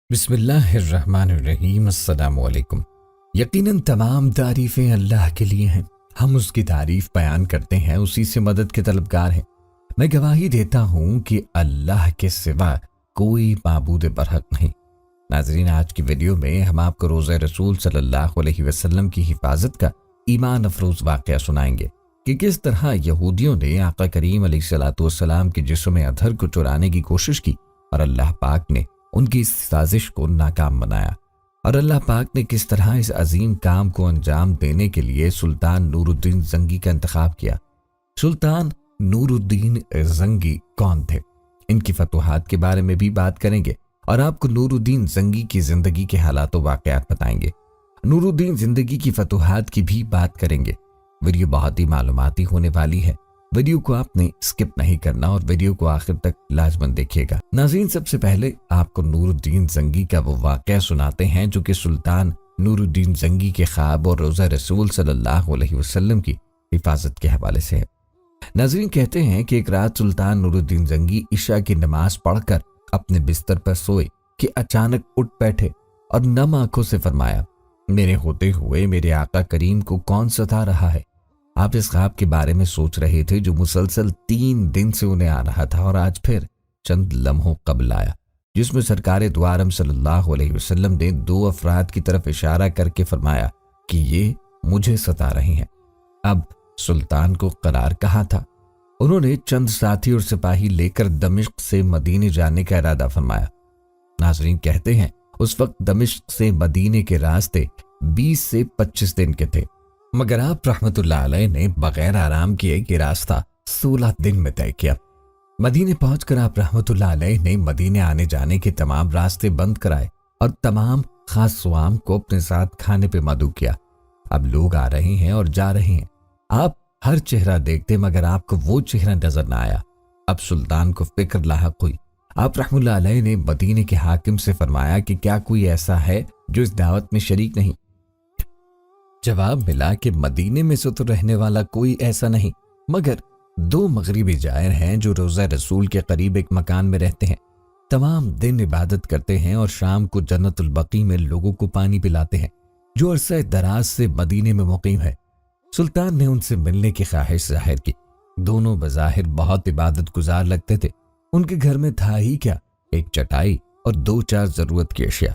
بسم اللہ الرحمن الرحیم۔ السلام علیکم۔ یقیناً تمام تعریفیں اللہ کے لیے ہیں، ہم اس کی تعریف بیان کرتے ہیں، اسی سے مدد کے طلبگار ہیں۔ میں گواہی دیتا ہوں کہ اللہ کے سوا کوئی معبود برحق نہیں۔ ناظرین، آج کی ویڈیو میں ہم آپ کو روزہ رسول صلی اللہ علیہ وسلم کی حفاظت کا ایمان افروز واقعہ سنائیں گے کہ کس طرح یہودیوں نے آقا کریم علیہ الصلوۃ والسلام کے جسم اطہر کو چرانے کی کوشش کی اور اللہ پاک نے ان کی اس سازش کو ناکام بنایا، اور اللہ پاک نے کس طرح اس عظیم کام کو انجام دینے کے لیے سلطان نور الدین زنگی کا انتخاب کیا۔ سلطان نور الدین زنگی کون تھے؟ ان کی فتوحات کے بارے میں بھی بات کریں گے اور آپ کو نور الدین زنگی کی زندگی کے حالات و واقعات بتائیں گے۔ نور الدین زندگی کی فتوحات کی بھی بات کریں گے۔ ویڈیو بہت ہی معلوماتی ہونے والی ہے، ویڈیو کو آپ نے سکپ نہیں کرنا اور ویڈیو کو آخر تک لازماً دیکھیے گا۔ ناظرین، سب سے پہلے آپ کو نور الدین زنگی کا وہ واقعہ سناتے ہیں جو کہ سلطان نور الدین زنگی کے خواب اور روزہ رسول صلی اللہ علیہ وسلم کی حفاظت کے حوالے سے ہے۔ ناظرین، کہتے ہیں کہ ایک رات سلطان نور الدین زنگی عشاء کی نماز پڑھ کر اپنے بستر پر سوئے کہ اچانک اٹھ بیٹھے اور نم آنکھوں سے فرمایا، میرے ہوتے ہوئے میرے آقا کریم کو کون ستا رہا ہے؟ آپ اس خواب کے بارے میں سوچ رہے تھے جو مسلسل 3 دن سے انہیں آ رہا تھا اور آج پھر چند لمحوں قبل آیا، جس میں سرکار دو عالم صلی اللہ علیہ وسلم نے 2 افراد کی طرف اشارہ کر کے فرمایا کہ یہ مجھے ستا رہے ہیں۔ اب سلطان کو قرار کہاں تھا؟ انہوں نے چند ساتھی اور سپاہی لے کر دمشق سے مدینے جانے کا ارادہ فرمایا۔ ناظرین، کہتے ہیں اس وقت دمشق سے مدینے کے راستے 20 سے 25 دن کے تھے، مگر آپ رحمت اللہ علیہ نے بغیر آرام کیے یہ راستہ 16 دن میں طے کیا۔ مدینے پہنچ کر آپ رحمت اللہ علیہ نے مدینے آنے جانے کے تمام راستے بند کرائے اور تمام خاص سوام کو اپنے ساتھ کھانے پہ مدعو کیا۔ اب لوگ آ رہے ہیں اور جا رہے ہیں، آپ ہر چہرہ دیکھتے مگر آپ کو وہ چہرہ نظر نہ آیا۔ اب سلطان کو فکر لاحق ہوئی۔ آپ رحمت اللہ علیہ نے مدینے کے حاکم سے فرمایا کہ کیا کوئی ایسا ہے جو اس دعوت میں شریک نہیں؟ جواب ملا کہ مدینے میں سے تو رہنے والا کوئی ایسا نہیں، مگر 2 مغربی جائر ہیں جو روزہ رسول کے قریب ایک مکان میں رہتے ہیں، تمام دن عبادت کرتے ہیں اور شام کو جنت البقیع میں لوگوں کو پانی پلاتے ہیں، جو عرصہ دراز سے مدینے میں مقیم ہے۔ سلطان نے ان سے ملنے کی خواہش ظاہر کی۔ دونوں بظاہر بہت عبادت گزار لگتے تھے۔ ان کے گھر میں تھا ہی کیا، ایک چٹائی اور 2-4 ضرورت کی اشیاء۔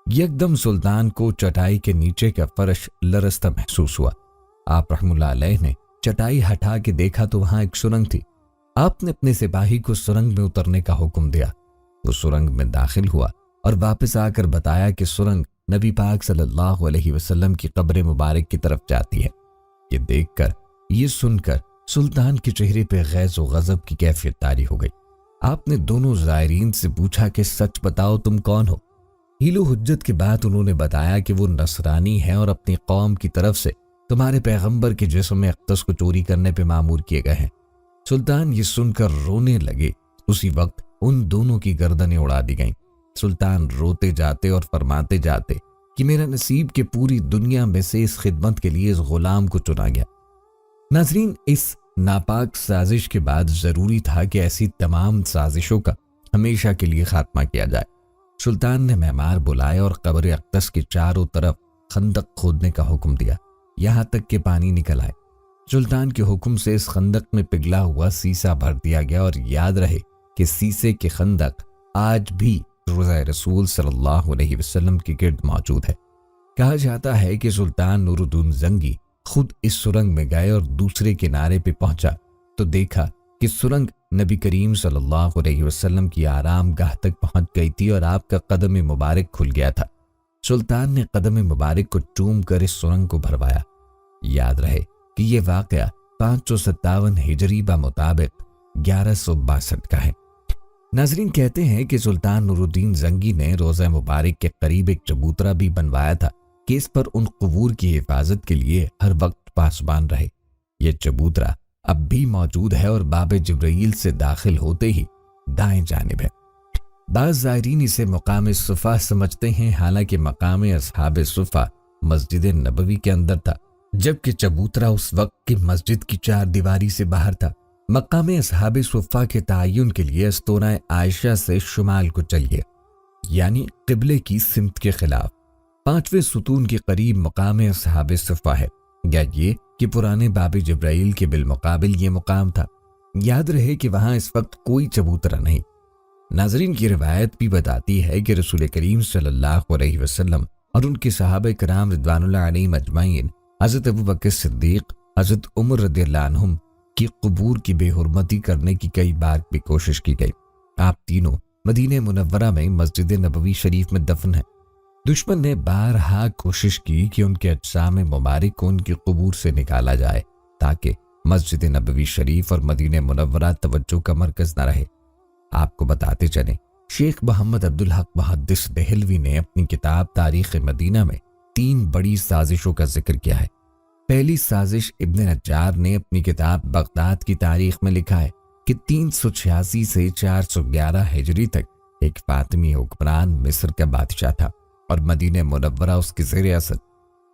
یکدم سلطان کو چٹائی کے نیچے کا فرش لرزتا محسوس ہوا۔ آپ رحم اللہ علیہ نے چٹائی ہٹا کے دیکھا تو وہاں ایک سرنگ تھی۔ آپ نے اپنے سپاہی کو سرنگ میں اترنے کا حکم دیا۔ وہ سرنگ میں داخل ہوا اور واپس آ کر بتایا کہ سرنگ نبی پاک صلی اللہ علیہ وسلم کی قبر مبارک کی طرف جاتی ہے۔ یہ دیکھ کر، یہ سن کر سلطان کے چہرے پہ غیظ و غضب کی کیفیت طاری ہو گئی۔ آپ نے دونوں زائرین سے پوچھا کہ سچ بتاؤ تم کون ہو؟ حیل و حجت کے بعد انہوں نے بتایا کہ وہ نصرانی ہیں اور اپنی قوم کی طرف سے تمہارے پیغمبر کے جسم اقدس کو چوری کرنے پہ مامور کیے گئے ہیں۔ سلطان یہ سن کر رونے لگے۔ اسی وقت ان دونوں کی گردنیں اڑا دی گئیں۔ سلطان روتے جاتے اور فرماتے جاتے کہ میرا نصیب کہ پوری دنیا میں سے اس خدمت کے لیے اس غلام کو چنا گیا۔ ناظرین، اس ناپاک سازش کے بعد ضروری تھا کہ ایسی تمام سازشوں کا ہمیشہ کے لیے خاتمہ کیا جائے۔ سلطان نے معمار بلائے اور قبر اقدس کے چاروں طرف خندق کھودنے کا حکم دیا، یہاں تک کہ پانی نکل آئے۔ سلطان کے حکم سے اس خندق میں پگھلا ہوا سیسا بھر دیا گیا، اور یاد رہے کہ سیسے کے خندق آج بھی روزہ رسول صلی اللہ علیہ وسلم کے گرد موجود ہے۔ کہا جاتا ہے کہ سلطان نور الدین زنگی خود اس سرنگ میں گئے اور دوسرے کنارے پہ پہنچا تو دیکھا کہ سرنگ نبی کریم صلی اللہ علیہ وسلم کی آرام گاہ تک پہنچ گئی تھی اور آپ کا قدم مبارک کھل گیا تھا۔ سلطان نے قدم مبارک کو چوم کر اس سرنگ کو بھروایا۔ یاد رہے کہ یہ واقعہ 557 ہجری بمطابق 1162 کا ہے۔ ناظرین، کہتے ہیں کہ سلطان نور الدین زنگی نے روزہ مبارک کے قریب ایک چبوترا بھی بنوایا تھا کہ اس پر ان قبور کی حفاظت کے لیے ہر وقت پاسبان رہے۔ یہ چبوترا اب بھی موجود ہے اور باب جبرائیل سے داخل ہوتے ہی دائیں جانب ہے۔ بعض زائرین اسے مقام صفا سمجھتے ہیں، حالانکہ مقام اصحاب صفا مسجد نبوی کے اندر تھا، جبکہ چبوترا اس وقت کی مسجد کی 4 دیواری سے باہر تھا۔ مقام اصحاب صفا کے تعین کے لیے استورہ عائشہ سے شمال کو چلیے۔ یعنی قبلے کی سمت کے خلاف، پانچویں ستون کے قریب مقام اصحاب صفہ ہے، یا یہ کہ پرانے باب جبرائیل کے بالمقابل یہ مقام تھا۔ یاد رہے کہ وہاں اس وقت کوئی چبوترا نہیں۔ ناظرین، کی روایت بھی بتاتی ہے کہ رسول کریم صلی اللہ علیہ وسلم اور ان کے صحابہ کرام رضوان اللہ علیہم اجمعین، حضرت ابوبکر صدیق، حضرت عمر رضی اللہ عنہم کی قبور کی بے حرمتی کرنے کی کئی بار بھی کوشش کی گئی۔ آپ تینوں مدینہ منورہ میں مسجد نبوی شریف میں دفن ہیں۔ دشمن نے بارہا کوشش کی کہ ان کے اجسام مبارک کو ان کی قبور سے نکالا جائے تاکہ مسجد نبوی شریف اور مدینہ منورہ توجہ کا مرکز نہ رہے۔ آپ کو بتاتے چلیں، شیخ محمد عبدالحق محدث دہلوی نے اپنی کتاب تاریخ مدینہ میں 3 بڑی سازشوں کا ذکر کیا ہے۔ پہلی سازش ابن نجار نے اپنی کتاب بغداد کی تاریخ میں لکھا ہے کہ 386 سے 411 ہجری تک ایک فاطمی حکمران مصر کا بادشاہ تھا اور مدینہ منورہ اس کے زیر اثر۔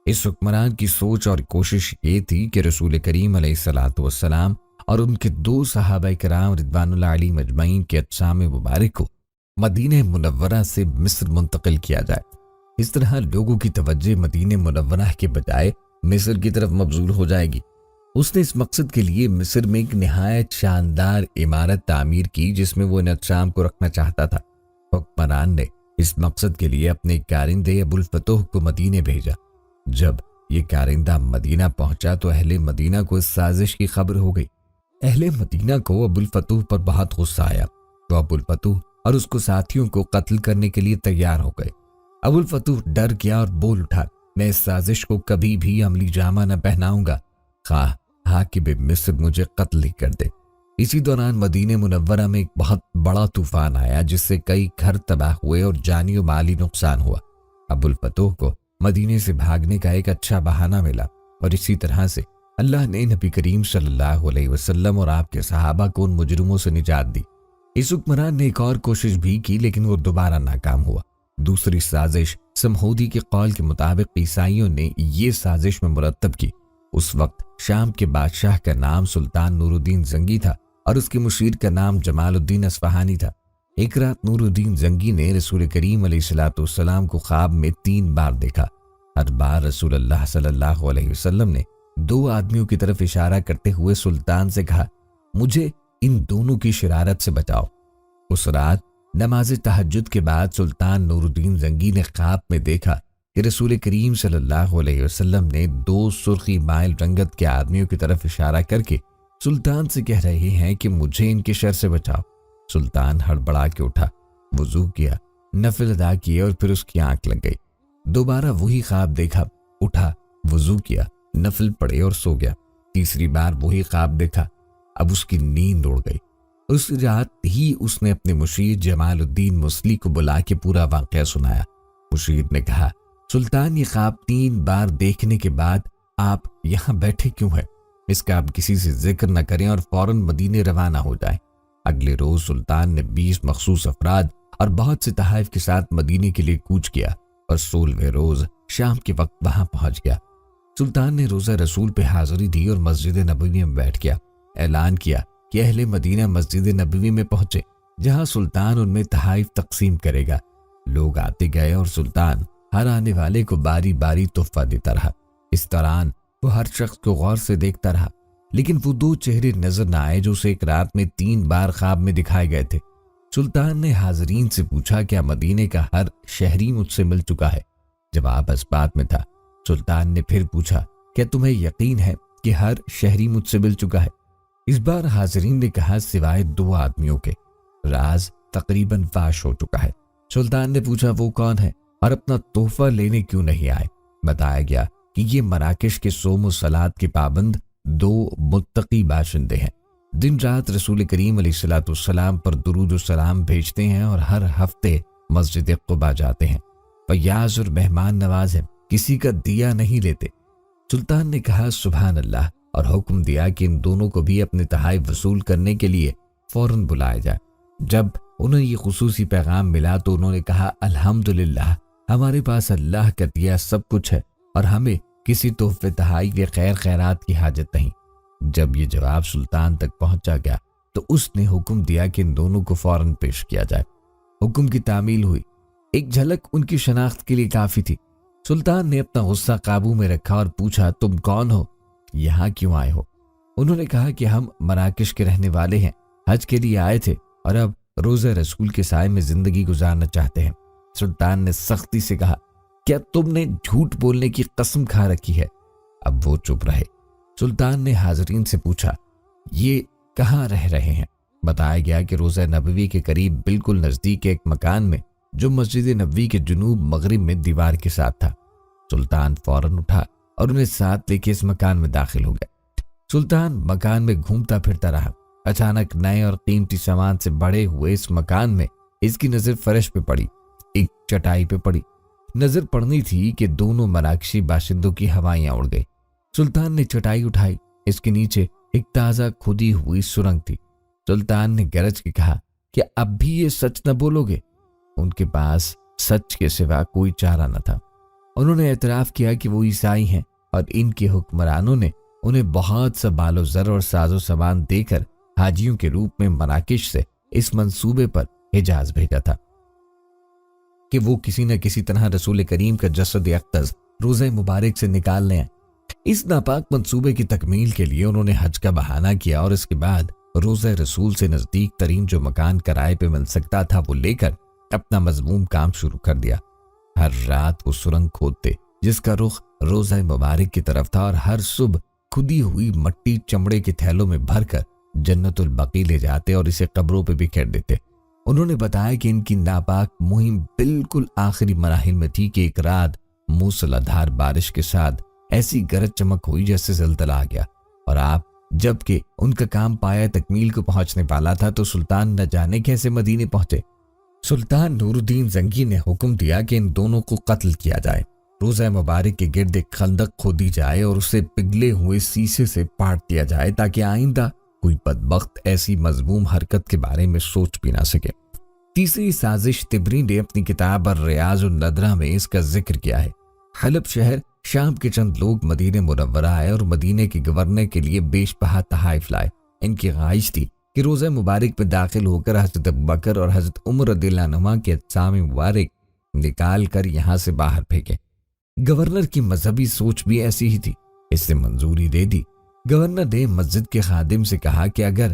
اس حکمران کی سوچ اور کوشش یہ تھی کہ رسول کریم علیہ الصلوۃ والسلام اور ان کے 2 صحابہ کرام رضوان اللہ علیہم اجمعین کے اجسام مبارک کو مدینہ منورہ سے مصر منتقل کیا جائے۔ اس طرح لوگوں کی توجہ مدینہ منورہ کے بجائے مصر کی طرف مبذول ہو جائے گی۔ اس نے اس مقصد کے لیے مصر میں ایک نہایت شاندار عمارت تعمیر کی جس میں وہ ان اجسام کو رکھنا چاہتا تھا۔ حکمران نے اس مقصد کے لیے اپنے کارندے ابو الفتوح کو مدینہ بھیجا۔ جب یہ کارندہ مدینہ پہنچا تو اہل مدینہ کو اس سازش کی خبر ہو گئی۔ اہل مدینہ کو ابو الفتوح پر بہت غصہ آیا تو ابو الفتوح اور اس کو ساتھیوں کو قتل کرنے کے لیے تیار ہو گئے۔ ابو الفتوح ڈر گیا اور بول اٹھا، میں اس سازش کو کبھی بھی عملی جامہ نہ پہناؤں گا، خواہ حاکم مصر مجھے قتل ہی کر دے۔ اسی دوران مدینہ منورہ میں ایک بہت بڑا طوفان آیا جس سے کئی گھر تباہ ہوئے اور جانی و مالی نقصان ہوا۔ ابو الفتوح کو مدینے سے بھاگنے کا ایک اچھا بہانہ ملا اور اسی طرح سے اللہ نے نبی کریم صلی اللہ علیہ وسلم اور آپ کے صحابہ کو ان مجرموں سے نجات دی۔ اس حکمران نے ایک اور کوشش بھی کی لیکن وہ دوبارہ ناکام ہوا۔ دوسری سازش سمہودی کے قول کے مطابق عیسائیوں نے یہ سازش میں مرتب کی۔ اس وقت شام کے بادشاہ کا نام سلطان نور الدین زنگی تھا اور اس کے مشیر کا نام جمال الدین اصفہانی تھا۔ ایک رات نور الدین زنگی نے رسول کریم علیہ الصلوۃ والسلام کو خواب میں 3 بار دیکھا۔ ہر بار رسول اللہ صلی اللہ علیہ وسلم نے 2 آدمیوں کی طرف اشارہ کرتے ہوئے سلطان سے کہا، مجھے ان دونوں کی شرارت سے بچاؤ۔ اس رات نماز تہجد کے بعد سلطان نور الدین زنگی نے خواب میں دیکھا کہ رسول کریم صلی اللہ علیہ وسلم نے 2 سرخی مائل رنگت کے آدمیوں کی طرف اشارہ کر کے سلطان سے کہہ رہے ہیں کہ مجھے ان کے شر سے بچاؤ۔ سلطان ہڑبڑا کے اٹھا، وضو کیا، نفل ادا کیے اور پھر اس کی آنکھ لگ گئی۔ دوبارہ وہی خواب دیکھا، اٹھا، وضو کیا، نفل پڑھے اور سو گیا۔ تیسری بار وہی خواب دیکھا، اب اس کی نیند اڑ گئی۔ اس رات ہی اس نے اپنے مشیر جمال الدین مسلی کو بلا کے پورا واقعہ سنایا۔ مشیر نے کہا، سلطان یہ خواب 3 بار دیکھنے کے بعد آپ یہاں بیٹھے کیوں ہیں؟ اس کا آپ کسی سے ذکر نہ کریں اور فوراً مدینے روانہ ہو جائیں۔ اگلے روز سلطان نے 20 مخصوص افراد اور بہت سے تحائف کے ساتھ مدینے کے لیے کوچ کیا اور 16ویں روز شام کے وقت وہاں پہنچ گیا۔ سلطان نے روزہ رسول پہ حاضری دی اور مسجد نبوی میں بیٹھ گیا۔ اعلان کیا کہ اہل مدینہ مسجد نبوی میں پہنچے جہاں سلطان ان میں تحائف تقسیم کرے گا۔ لوگ آتے گئے اور سلطان ہر آنے والے کو باری باری تحفہ دیتا رہا۔ اس دوران وہ ہر شخص کو غور سے دیکھتا رہا لیکن وہ 2 چہرے نظر نہ آئے جو اسے ایک رات میں 3 بار خواب میں دکھائے گئے تھے۔ سلطان نے حاضرین سے پوچھا، کیا مدینے کا ہر شہری مجھ سے مل چکا ہے؟ جواب اس بات میں تھا۔ سلطان نے پھر پوچھا، کیا تمہیں یقین ہے کہ ہر شہری مجھ سے مل چکا ہے؟ اس بار حاضرین نے کہا، سوائے 2 آدمیوں کے۔ راز تقریباً فاش ہو چکا ہے۔ سلطان نے پوچھا، وہ کون ہے اور اپنا تحفہ لینے کیوں نہیں آئے؟ بتایا گیا کہ یہ مراکش کے صوم و صلات کے پابند 2 متقی باشندے ہیں۔ دن رات رسول کریم علیہ الصلوۃ والسلام پر درود و سلام بھیجتے ہیں اور ہر ہفتے مسجد قباء جاتے ہیں۔ فیاض اور مہمان نواز ہیں، کسی کا دیا نہیں لیتے۔ سلطان نے کہا، سبحان اللہ، اور حکم دیا کہ ان دونوں کو بھی اپنے تحائف وصول کرنے کے لیے فوراً بلایا جائے۔ جب انہیں یہ خصوصی پیغام ملا تو انہوں نے کہا، الحمدللہ، ہمارے پاس اللہ کا دیا سب کچھ ہے اور ہمیں کسی تحفے تحائف یا خیر خیرات کی حاجت نہیں۔ جب یہ جواب سلطان تک پہنچا گیا تو اس نے حکم دیا کہ ان دونوں کو فوراً پیش کیا جائے۔ حکم کی تعمیل ہوئی۔ ایک جھلک ان کی شناخت کے لیے کافی تھی۔ سلطان نے اپنا غصہ قابو میں رکھا اور پوچھا، تم کون ہو؟ یہاں کیوں آئے ہو؟ انہوں نے کہا کہ ہم مراکش کے رہنے والے ہیں، حج کے لیے آئے تھے اور اب روزہ رسول کے سائے میں زندگی گزارنا چاہتے ہیں۔ سلطان نے سختی سے کہا، کیا تم نے جھوٹ بولنے کی قسم کھا رکھی ہے؟ اب وہ چپ رہے۔ سلطان نے حاضرین سے پوچھا، یہ کہاں رہ رہے ہیں؟ بتایا گیا کہ روضہ نبوی کے قریب بالکل نزدیک ایک مکان میں جو مسجد نبوی کے جنوب مغرب میں دیوار کے ساتھ تھا۔ سلطان فوراً اٹھا اور انہیں ساتھ لے کے اس مکان میں داخل ہو گئے۔ سلطان مکان میں گھومتا پھرتا رہا۔ اچانک نئے اور قیمتی سامان سے بڑے ہوئے اس مکان میں اس کی نظر فرش پہ پڑی، ایک چٹائی پہ پڑی۔ نظر پڑنی تھی کہ دونوں مراکشی باشندوں کی ہوائیاں اڑ گئی۔ سلطان نے چٹائی اٹھائی، اس کے نیچے ایک تازہ کھودی ہوئی سرنگ تھی۔ سلطان نے گرج کے کہا کہ اب بھی یہ سچ نہ بولو گے؟ ان کے پاس سچ کے سوا کوئی چارہ نہ تھا۔ انہوں نے اعتراف کیا کہ وہ عیسائی ہیں اور ان کے حکمرانوں نے انہیں بہت سا بال و زر اور ساز و سامان دے کر حاجیوں کے روپ میں مراکش سے اس منصوبے پر حجاز بھیجا تھا کہ وہ کسی نہ کسی طرح رسول کریم کا جسد اقدس روزہ مبارک سے نکال لیں۔ اس ناپاک منصوبے کی تکمیل کے لیے انہوں نے حج کا بہانہ کیا اور اس کے بعد روزہ رسول سے نزدیک ترین جو مکان کرائے پہ مل سکتا تھا وہ لے کر اپنا مذموم کام شروع کر دیا۔ ہر رات وہ سرنگ کھودتے جس کا رخ روزہ مبارک کی طرف تھا اور ہر صبح کھدی ہوئی مٹی چمڑے کے تھیلوں میں بھر کر جنت البقیع لے جاتے اور اسے قبروں پہ بکھیر دیتے۔ انہوں نے بتایا کہ ان کی ناپاک مہم بالکل آخری مراحل میں تھی کہ ایک رات موسلادھار بارش کے ساتھ ایسی گرج چمک ہوئی جیسے زلزلہ آ گیا، اور آپ جب کہ ان کا کام پایا تکمیل کو پہنچنے والا تھا تو سلطان نہ جانے کیسے مدینے پہنچے۔ سلطان نور الدین زنگی نے حکم دیا کہ ان دونوں کو قتل کیا جائے۔ روزہ مبارک کے گرد ایک خندق کھودی جائے اور اسے پگھلے ہوئے سیسے سے پاٹ دیا جائے تاکہ آئندہ کوئی بدبخت ایسی مذموم حرکت کے بارے میں سوچ بھی نہ سکے۔ تیسری سازش طبری نے اپنی کتاب الریاض الندرہ میں اس کا ذکر کیا ہے۔ حلب شہر شام کے چند لوگ مدینہ منورہ آئے اور مدینے کے گورنر کے لیے بیش بہا تحائف لائے۔ ان کی خواہش تھی کہ روزہ مبارک میں داخل ہو کر حضرت ابوبکر اور حضرت عمر رضی اللہ عنہما کے اجسام مبارک نکال کر یہاں سے باہر پھینکیں۔ گورنر کی مذہبی سوچ بھی ایسی ہی تھی، اس سے منظوری دے دی۔ گورنر نے مسجد کے خادم سے کہا کہ اگر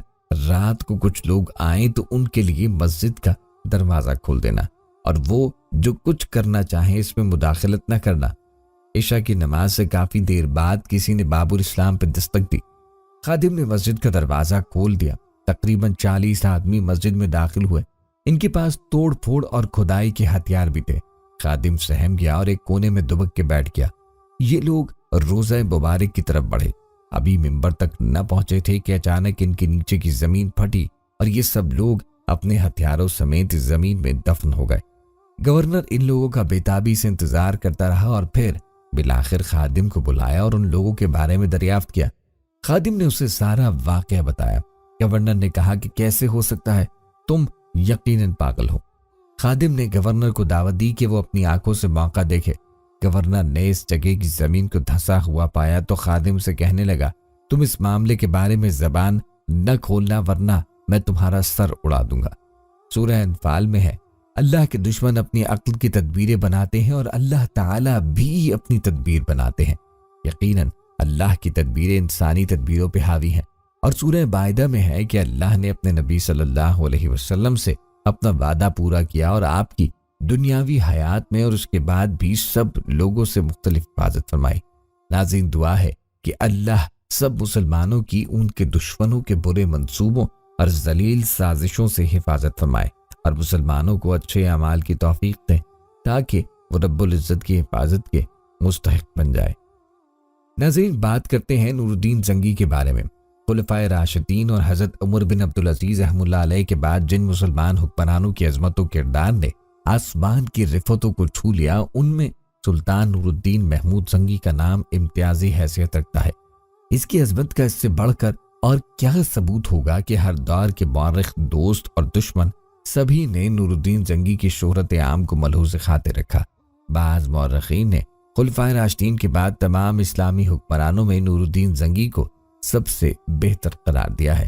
رات کو کچھ لوگ آئیں تو ان کے لیے مسجد کا دروازہ کھول دینا اور وہ جو کچھ کرنا چاہیں اس میں مداخلت نہ کرنا۔ عشاء کی نماز سے کافی دیر بعد کسی نے باب الاسلام پہ دستک دی۔ خادم نے مسجد کا دروازہ کھول دیا۔ تقریباً 40 آدمی مسجد میں داخل ہوئے۔ ان کے پاس توڑ پھوڑ اور کھدائی کے ہتھیار بھی تھے۔ خادم سہم گیا اور ایک کونے میں دبک کے بیٹھ گیا۔ یہ لوگ روزہ مبارک کی طرف بڑھے، ابھی منبر تک نہ پہنچے تھے کہ اچانک ان کے نیچے کی زمین پھٹی اور یہ سب لوگ اپنے ہتھیاروں سمیت زمین میں دفن ہو گئے۔ گورنر ان لوگوں کا بےتابی سے انتظار کرتا رہا اور پھر بالآخر خادم کو بلایا اور ان لوگوں کے بارے میں دریافت کیا۔ خادم نے اسے سارا واقعہ بتایا۔ گورنر نے کہا کہ کیسے ہو سکتا ہے، تم یقیناً پاگل ہو۔ خادم نے گورنر کو دعوت دی کہ وہ اپنی آنکھوں سے موقع دیکھے۔ گورنر نے اس جگہ کی زمین کو دھسا ہوا پایا تو خادم سے کہنے لگا، تم اس معاملے کے بارے میں زبان نہ کھولنا ورنہ میں تمہارا سر اڑا دوں گا۔ سورہ انفال میں ہے، اللہ کے دشمن اپنی عقل کی تدبیریں بناتے ہیں اور اللہ تعالیٰ بھی اپنی تدبیر بناتے ہیں۔ یقیناً اللہ کی تدبیریں انسانی تدبیروں پہ حاوی ہیں، اور سورہ مائدہ میں ہے کہ اللہ نے اپنے نبی صلی اللہ علیہ وسلم سے اپنا وعدہ پورا کیا اور آپ کی دنیاوی حیات میں اور اس کے بعد بھی سب لوگوں سے مختلف حفاظت فرمائی۔ ناظرین، دعا ہے کہ اللہ سب مسلمانوں کی ان کے دشمنوں کے برے منصوبوں اور ذلیل سازشوں سے حفاظت فرمائے اور مسلمانوں کو اچھے اعمال کی توفیق دے تاکہ وہ رب العزت کی حفاظت کے مستحق بن جائے۔ ناظرین، بات کرتے ہیں نور الدین زنگی کے بارے میں۔ خلفائے راشدین اور حضرت عمر بن عبدالعزیز رحمہ اللہ علیہ کے بعد جن مسلمان حکمرانوں کی عظمت و کردار نے آسمان کی رفتوں کو چھو لیا، ان میں سلطان نور الدین محمود زنگی کا نام امتیازی حیثیت رکھتا ہے۔ اس کی عظمت کا اس سے بڑھ کر اور کیا ثبوت ہوگا کہ ہر دور کے مورخ، دوست اور دشمن سبھی نے نور الدین زنگی کی شہرت عام کو ملحوظ خاطر رکھا۔ بعض مورخین نے خلفائے راشدین کے بعد تمام اسلامی حکمرانوں میں نور الدین زنگی کو سب سے بہتر قرار دیا ہے۔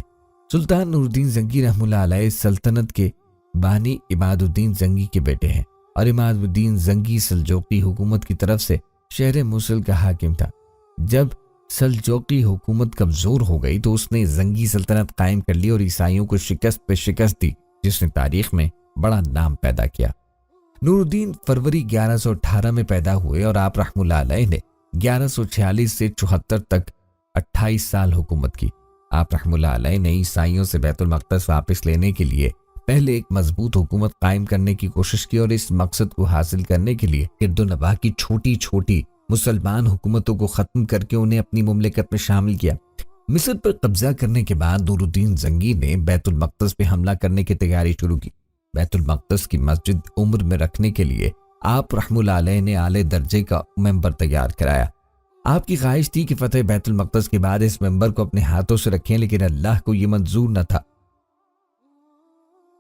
سلطان نور الدین زنگی رحمہ اللہ علیہ سلطنت کے بانی عماد الدین زنگی کے بیٹے ہیں اور عماد الدین زنگی سلجوقی حکومت کی طرف سے شہر موصل کا حاکم تھا۔ جب سلجوقی حکومت کمزور ہو گئی تو اس نے زنگی سلطنت قائم کر لی اور عیسائیوں کو شکست پہ شکست دی، جس نے تاریخ میں بڑا نام پیدا کیا۔ نور الدین فروری 1118 میں پیدا ہوئے اور آپ رحمۃ اللہ علیہ نے 1146 سے 74 تک 28 سال حکومت کی۔ آپ رحمۃ اللہ علیہ نے عیسائیوں سے بیت المقدس واپس لینے کے لیے پہلے ایک مضبوط حکومت قائم کرنے کی کوشش کی اور اس مقصد کو حاصل کرنے کے لیے گرد و نواح کی چھوٹی چھوٹی مسلمان حکومتوں کو ختم کر کے انہیں اپنی مملکت میں شامل کیا۔ مصر پر قبضہ کرنے کے بعد نور الدین زنگی نے بیت المقدس پہ حملہ کرنے کی تیاری شروع کی۔ بیت المقدس کی مسجد عمر میں رکھنے کے لیے آپ رحمۃ اللہ علیہ نے اعلی درجے کا ممبر تیار کرایا۔ آپ کی خواہش تھی کہ فتح بیت المقدس کے بعد اس ممبر کو اپنے ہاتھوں سے رکھیں، لیکن اللہ کو یہ منظور نہ تھا۔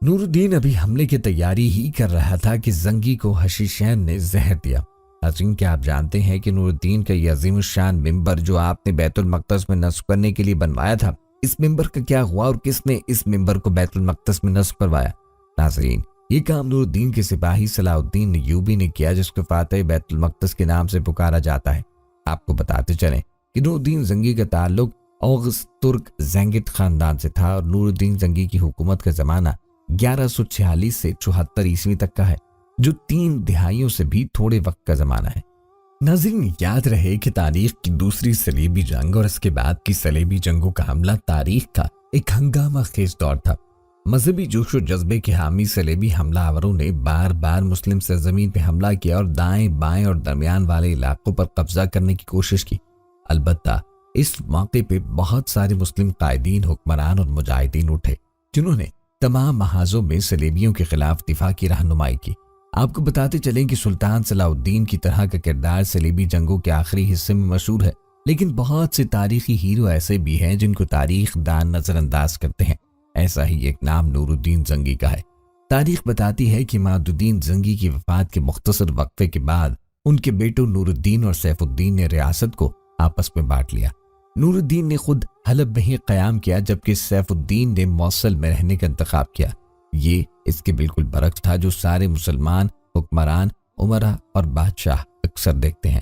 نور الدین ابھی حملے کی تیاری ہی کر رہا تھا کہ زنگی کو حشیشین نے زہر دیا۔ حسین، کیا آپ جانتے ہیں کہ نور الدین کا یہ عظیم الشان ممبر جو آپ نے بیت المقدس میں نصب کرنے کے لیے بنوایا تھا، اس ممبر کا کیا ہوا اور کس نے اس ممبر کو بیت المقدس میں نصب کروایا؟ ناظرین، یہ کام نور الدین کے سپاہی صلاح الدین ایوبی نے کیا، جس کو فاتح بیت المقدس کے نام سے پکارا جاتا ہے۔ آپ کو بتاتے چلیں کہ نور الدین زنگی کا تعلق اوغز ترک زینگٹ خاندان سے تھا اور نور الدین زنگی کی حکومت کا زمانہ 1146 سے 74 عیسوی تک کا ہے، جو 3 دہائیوں سے بھی تھوڑے وقت کا زمانہ ہے۔ ناظرین، یاد رہے کہ تاریخ کی دوسری صلیبی جنگ اور اس کے بعد کی صلیبی جنگوں کا حملہ تاریخ کا ایک ہنگامہ خیز دور تھا۔ مذہبی جوش و جذبے کے حامی صلیبی حملہ آوروں نے بار بار مسلم سرزمین پہ حملہ کیا اور دائیں بائیں اور درمیان والے علاقوں پر قبضہ کرنے کی کوشش کی۔ البتہ اس موقع پہ بہت سارے مسلم قائدین، حکمران اور مجاہدین اٹھے، جنہوں نے تمام محاذوں میں صلیبیوں کے خلاف دفاع کی رہنمائی کی۔ آپ کو بتاتے چلیں کہ سلطان صلاح الدین کی طرح کا کردار صلیبی جنگوں کے آخری حصے میں مشہور ہے، لیکن بہت سے تاریخی ہیرو ایسے بھی ہیں جن کو تاریخ دان نظر انداز کرتے ہیں۔ ایسا ہی ایک نام نور الدین زنگی کا ہے۔ تاریخ بتاتی ہے کہ عماد الدین زنگی کی وفات کے مختصر وقفے کے بعد ان کے بیٹوں نور الدین اور سیف الدین نے ریاست کو آپس میں بانٹ لیا۔ نور الدین نے خود حلب میں ہی قیام کیا، جبکہ سیف الدین نے موصل میں رہنے کا انتخاب کیا۔ یہ اس کے بالکل برعکس تھا جو سارے مسلمان حکمران، عمرا اور بادشاہ اکثر دیکھتے ہیں۔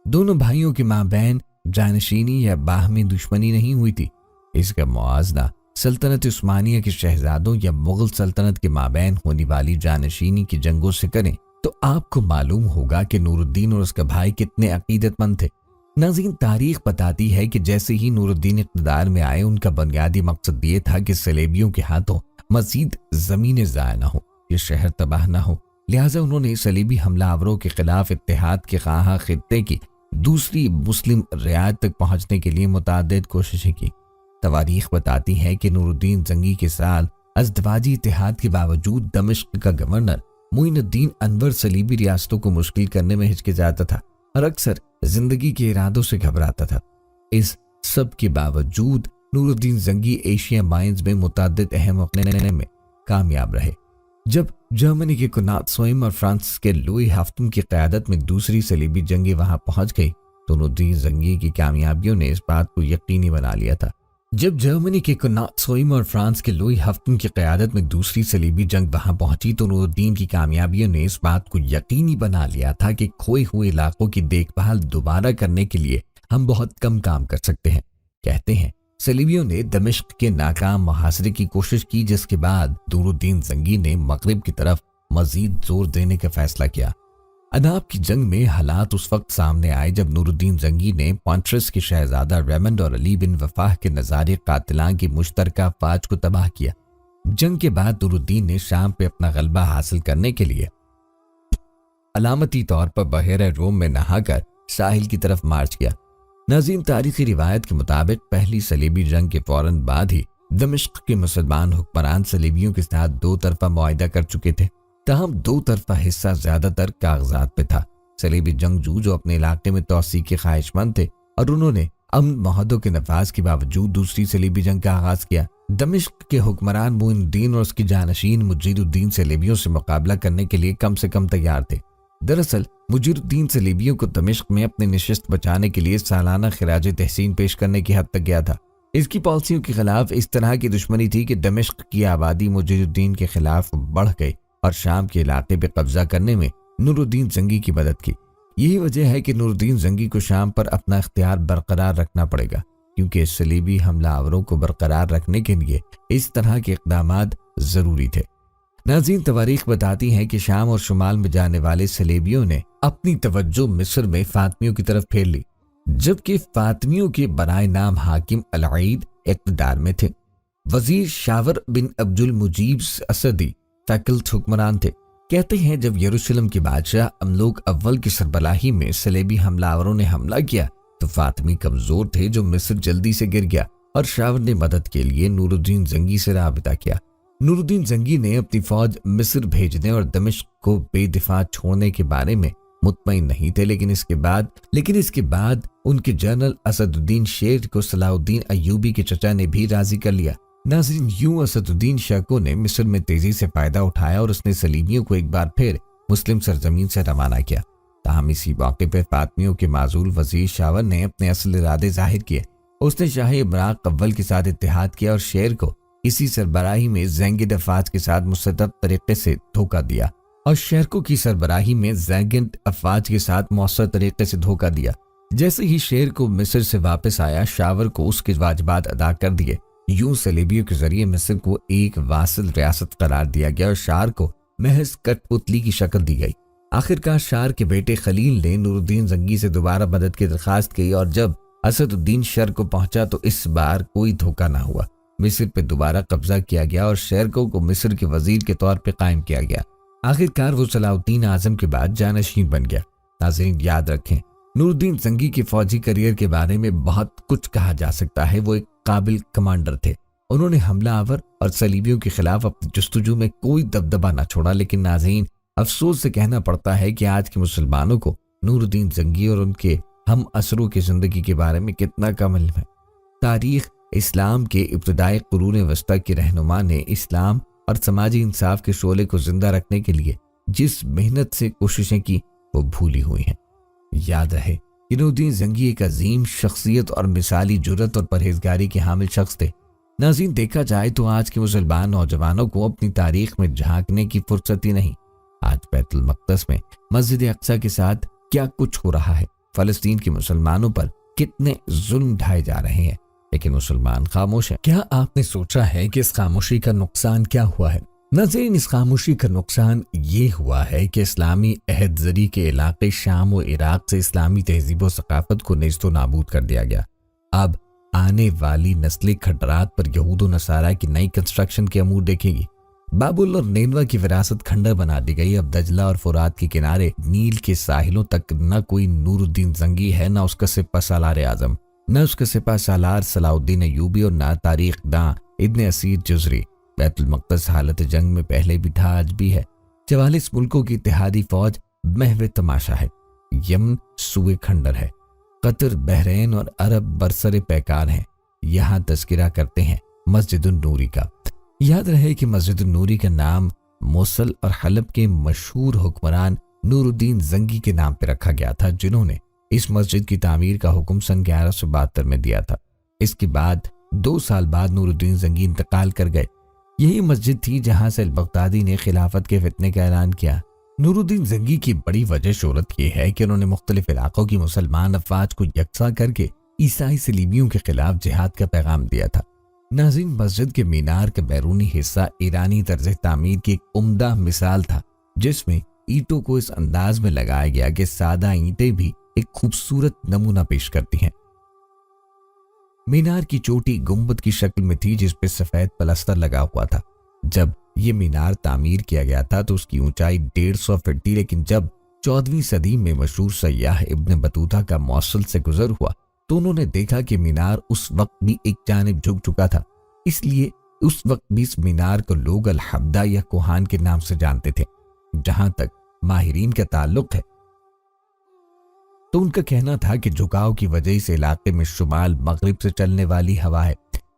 دونوں بھائیوں کے مابین جانشینی یا باہمی دشمنی نہیں ہوئی تھی۔ اس کا موازنہ سلطنت عثمانیہ کے شہزادوں یا مغل سلطنت کے مابین ہونے والی جانشینی کی جنگوں سے کریں تو آپ کو معلوم ہوگا کہ نور الدین اور اس کا بھائی کتنے عقیدت مند تھے۔ ناظرین، تاریخ بتاتی ہے کہ جیسے ہی نور الدین اقتدار میں آئے، ان کا بنیادی مقصد یہ تھا کہ صلیبیوں کے ہاتھوں مزید زمینیں ضائع نہ ہوں، یہ شہر تباہ نہ ہو، لہٰذا انہوں نے صلیبی حملہ آوروں کے خلاف اتحاد کے خواہاں خطے کی دوسری مسلم ریاست تک پہنچنے کے لیے متعدد کوششیں کی۔ تواریخ بتاتی ہے کہ نور الدین زنگی کے ساتھ ازدواجی اتحاد کے باوجود دمشق کا گورنر معین الدین انور صلیبی ریاستوں کو مشکل کرنے میں ہچکچاتا تھا اور اکثر زندگی کے ارادوں سے گھبراتا تھا۔ اس سب کے باوجود نور الدین زنگی ایشیا مائنز میں متعدد اہم مقامات میں کامیاب رہے۔ جب جرمنی کے کنات سوئم اور فرانس کے لوئی ہفتم کی قیادت میں دوسری صلیبی جنگیں وہاں پہنچ گئی تو نور الدین زنگی کی کامیابیوں نے اس بات کو یقینی بنا لیا تھا۔ جب جرمنی کے کنات سوئم اور فرانس کے لوئی ہفتم کی قیادت میں دوسری صلیبی جنگ وہاں پہنچی تو نور الدین کی کامیابیوں نے اس بات کو یقینی بنا لیا تھا کہ کھوئے ہوئے علاقوں کی دیکھ بھال دوبارہ کرنے کے لیے ہم بہت کم کام کر سکتے ہیں۔ کہتے ہیں صلیبیوں نے دمشق کے ناکام محاصرے کی کوشش کی، جس کے بعد نور الدین زنگی نے مغرب کی طرف مزید زور دینے کا فیصلہ کیا۔ اناب کی جنگ میں حالات اس وقت سامنے آئے جب نور الدین زنگی نے پونٹرس کے شہزادہ ریمنڈ اور علی بن وفاح کے نظاری قاتلان کی مشترکہ فوج کو تباہ کیا۔ جنگ کے بعد نور الدین نے شام پہ اپنا غلبہ حاصل کرنے کے لیے علامتی طور پر بحیرہ روم میں نہا کر ساحل کی طرف مارچ کیا۔ ناظرین، تاریخی روایت کے مطابق پہلی صلیبی جنگ کے فوراً بعد ہی دمشق کے مسلمان حکمران صلیبیوں کے ساتھ 2 طرفہ معاہدہ کر چکے تھے، تاہم 2 طرفہ حصہ زیادہ تر کاغذات پہ تھا۔ صلیبی جنگجو جو اپنے علاقے میں توسیع کے خواہش مند تھے اور انہوں نے امن معاہدوں کے نفاذ کے باوجود دوسری صلیبی جنگ کا آغاز کیا۔ دمشق کے حکمران معین الدین اور اس کی جانشین مجید الدین صلیبیوں سے مقابلہ کرنے کے لیے کم سے کم تیار تھے۔ دراصل مجید الدین صلیبیوں کو دمشق میں اپنی نشست بچانے کے لیے سالانہ خراج تحسین پیش کرنے کی حد تک گیا تھا۔ اس کی پالیسیوں کے خلاف اس طرح کی دشمنی تھی کہ دمشق کی آبادی مجید الدین کے خلاف بڑھ گئی اور شام کے علاقے پہ قبضہ کرنے میں نور الدین زنگی کی مدد کی۔ یہی وجہ ہے کہ نور الدین زنگی کو شام پر اپنا اختیار برقرار رکھنا پڑے گا، کیونکہ صلیبی حملہ آوروں کو برقرار رکھنے کے لیے اس طرح کے اقدامات ضروری تھے۔ ناظرین، تواریخ بتاتی ہیں کہ شام اور شمال میں جانے والے صلیبیوں نے اپنی توجہ مصر میں فاطمیوں کی طرف پھیر لی، جبکہ فاطمیوں کے برائے نام حاکم العید اقتدار میں تھے۔ وزیر شاور بن عبد المجیب اسدی فیکلٹ حکمران تھے۔ کہتے ہیں جب یروشلم کے بادشاہ املوک اول کی سربراہی میں صلیبی حملہ آوروں نے حملہ کیا تو فاطمی کمزور تھے، جو مصر جلدی سے گر گیا اور شاور نے مدد کے لیے نور الدین زنگی سے رابطہ کیا۔ نور الدین زنگی نے اپنی فوج مصر بھیجنے اور دمشق کو بے دفاع چھوڑنے کے بارے میں مطمئن نہیں تھے، لیکن اس کے بعد ان کے جنرل اسد الدین شیر کو صلاح الدین ایوبی کے چچا نے بھی راضی کر لیا۔ ناظرین، یوں اسد الدین شاکو نے مصر میں تیزی سے فائدہ اٹھایا اور اس نے صلیبیوں کو ایک بار پھر مسلم سرزمین سے روانہ کیا۔ تاہم اسی موقع پہ فاطمیوں کے معزول وزیر شاور نے اپنے اصل ارادے ظاہر کیے۔ اس نے شاہ عمراق اول کے ساتھ اتحاد کیا اور شیر کو اسی سربراہی میں زینگڈ افواج کے ساتھ مستقل طریقے سے دھوکہ دیا مؤثر طریقے سے دھوکہ دیا۔ جیسے ہی شیر کو مصر سے واپس آیا، شاور کو اس کے واجبات ادا کر دیے۔ یوں صلیبیوں کے ذریعے مصر کو ایک واصل ریاست قرار دیا گیا اور شار کو محض کٹ پتلی کی شکل دی گئی۔ آخرکار شار کے بیٹے خلیل نے نور الدین زنگی سے دوبارہ مدد کی درخواست کی اور جب اسد الدین شر کو پہنچا تو اس بار کوئی دھوکہ نہ ہوا۔ مصر پہ دوبارہ قبضہ کیا گیا اور شیرکو کو مصر کے وزیر کے طور پہ قائم کیا گیا۔ آخرکار وہ صلاح الدین اعظم کے بعد جانشین بن گیا۔ ناظرین، یاد رکھیں، نور الدین زنگی کے فوجی کیریئر کے بارے میں بہت کچھ کہا جا سکتا ہے۔ وہ ایک قابل کمانڈر تھے۔ انہوں نے حملہ آور اور صلیبیوں کے خلاف اپنی جستجو میں کوئی دبدبہ نہ چھوڑا، لیکن ناظرین، افسوس سے کہنا پڑتا ہے کہ آج کے مسلمانوں کو نور الدین زنگی اور ان کے ہم اثروں کی زندگی کے بارے میں کتنا کم علم ہے۔ تاریخ اسلام کے ابتدائی قرون وسطی کے رہنما نے اسلام اور سماجی انصاف کے شعلے کو زندہ رکھنے کے لیے جس محنت سے کوششیں کی وہ بھولی ہوئی ہیں۔ یاد رہے کہ نور الدین زنگی ایک عظیم شخصیت اور مثالی جرأت اور پرہیزگاری کے حامل شخص تھے۔ ناظرین، دیکھا جائے تو آج کے مسلمان نوجوانوں کو اپنی تاریخ میں جھانکنے کی فرصت ہی نہیں۔ آج بیت المقدس میں مسجد اقصی کے ساتھ کیا کچھ ہو رہا ہے، فلسطین کے مسلمانوں پر کتنے ظلم ڈھائے جا رہے ہیں، لیکن مسلمان خاموش ہیں۔ کیا آپ نے سوچا ہے کہ اس خاموشی کا نقصان کیا ہوا ہے؟ ناظرین، اس خاموشی کا نقصان یہ ہوا ہے کہ اسلامی عہد زری کے علاقے شام و عراق سے اسلامی تہذیب و ثقافت کو نیست و نابود کر دیا گیا۔ اب آنے والی نسلی کھنڈرات پر یہود و نصارہ کی نئی کنسٹرکشن کے امور دیکھے گی۔ بابل اور نینوا کی وراثت کھنڈر بنا دی گئی۔ اب دجلہ اور فرات کے کنارے نیل کے ساحلوں تک نہ کوئی نور الدین زنگی ہے، نہ اس کا سپہ سالار اعظم، نہ اس کا سپہ سالار صلاح الدین ایوبی اور نہ تاریخ داں ابن اسیر جزری۔ بیت المقدس حالت جنگ میں پہلے بھی تھا، آج بھی ہے۔ 44 ملکوں کی اتحادی فوج محو تماشا ہے۔ یمن سوئے کھنڈر ہے، قطر، بحرین اور عرب برسر پیکار ہیں۔ یہاں تذکرہ کرتے ہیں مسجد النوری کا۔ یاد رہے کہ مسجد النوری کا نام موصل اور حلب کے مشہور حکمران نور الدین زنگی کے نام پہ رکھا گیا تھا، جنہوں نے اس مسجد کی تعمیر کا حکم سن 1172 میں دیا تھا۔ اس کے بعد 2 سال بعد نور الدین زنگی انتقال کر گئے۔ یہی مسجد تھی جہاں سے البغدادی نے خلافت کے فتنے کا اعلان کیا۔ نور الدین زنگی کی بڑی وجہ شہرت یہ ہے کہ انہوں نے مختلف علاقوں کی مسلمان افواج کو یکساں کر کے عیسائی صلیبیوں کے خلاف جہاد کا پیغام دیا تھا۔ ناظرین، مسجد کے مینار کا بیرونی حصہ ایرانی طرز تعمیر کی ایک عمدہ مثال تھا، جس میں اینٹوں کو اس انداز میں لگایا گیا کہ سادہ اینٹیں بھی ایک خوبصورت نمونہ پیش کرتی ہیں۔ مینار کی چوٹی گنبد کی شکل میں تھی، جس پہ سفید پلستر لگا ہوا تھا۔ جب یہ مینار تعمیر کیا گیا تھا تو اس کی اونچائی 150 فٹ تھی، لیکن جب 14ویں صدی میں مشہور سیاح ابن بطوطہ کا موصل سے گزر ہوا تو انہوں نے دیکھا کہ مینار اس وقت بھی ایک جانب جھک چکا تھا۔ اس لیے اس وقت بھی اس مینار کو لوگ الحبدہ یا کوہان کے نام سے جانتے تھے۔ جہاں تک ماہرین کا تعلق ہے تو ان کا کہنا تھا کہ جھکاؤ کی وجہ سے علاقے میں شمال مغرب سے چلنے والی ہوا ہے،